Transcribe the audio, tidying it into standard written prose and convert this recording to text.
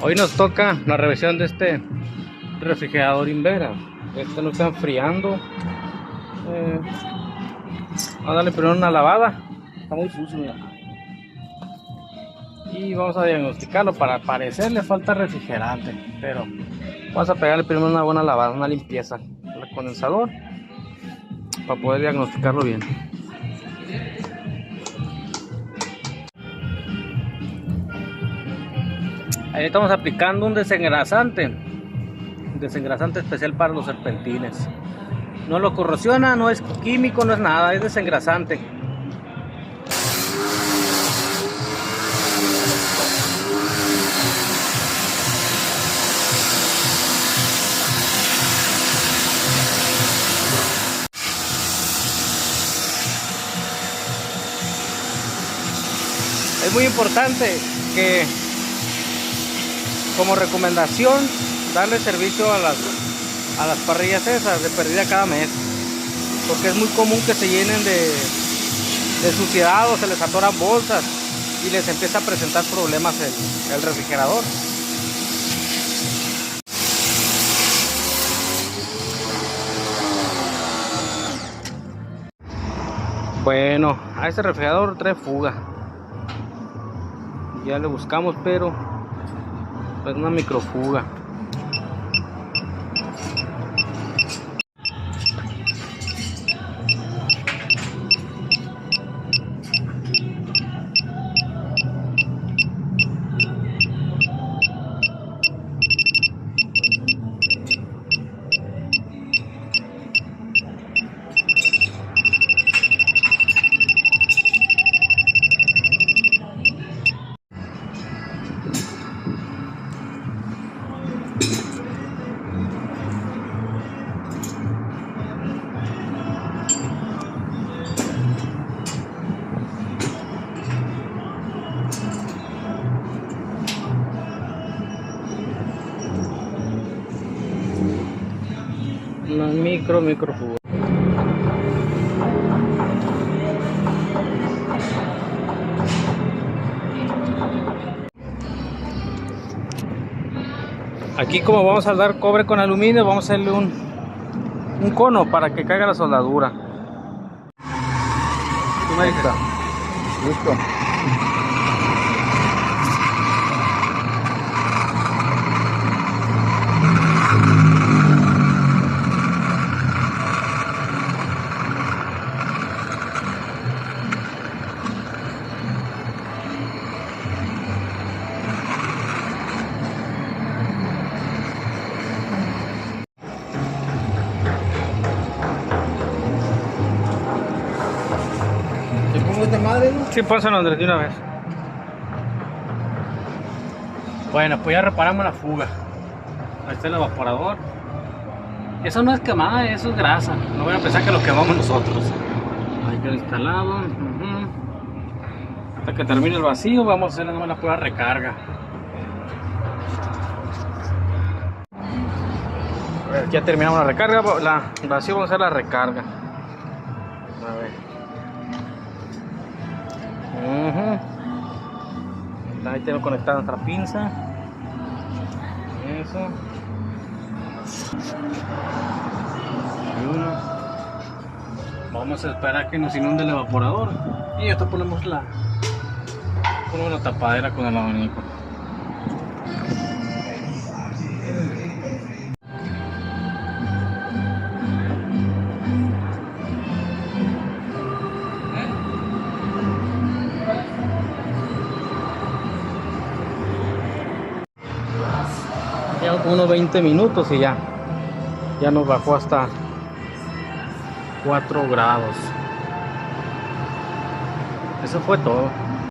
Hoy nos toca la revisión de este refrigerador Invera. Este lo está enfriando. Vamos a darle primero una lavada. Está muy sucio, mira. Y vamos a diagnosticarlo. Para parecer le falta refrigerante, pero vamos a pegarle primero una buena lavada, una limpieza al condensador para poder diagnosticarlo bien. Ahí estamos aplicando un desengrasante especial para los serpentines. No lo corrosiona, no es químico, no es nada, es desengrasante. Es muy importante que, como recomendación, darle servicio a las parrillas esas de perdida cada mes, porque es muy común que se llenen de suciedad o se les atoran bolsas y les empieza a presentar problemas el refrigerador. Bueno, a este refrigerador trae fuga. Ya le buscamos, pero es una microfuga. Una microfuga. Aquí, como vamos a dar cobre con aluminio, vamos a hacerle un cono para que caiga la soldadura. Ahí está. Listo. ¿Esta madre, no? Sí, pónselo, Andrés, de una vez. Bueno, pues ya reparamos la fuga. Ahí está el evaporador. Eso no es quemada, eso es grasa. No voy a pensar que lo quemamos nosotros. Ahí queda instalado. Hasta que termine el vacío, vamos a hacer nomás la prueba de recarga. A ver, ya terminamos la recarga. El vacío, vamos a hacer la recarga. A ver. Ahí tengo conectada nuestra pinza. Eso. Y uno. Vamos a esperar que nos inunde el evaporador. Y esto ponemos la tapadera con el abanico. Ya unos 20 minutos y ya nos bajó hasta 4 grados. Eso fue todo.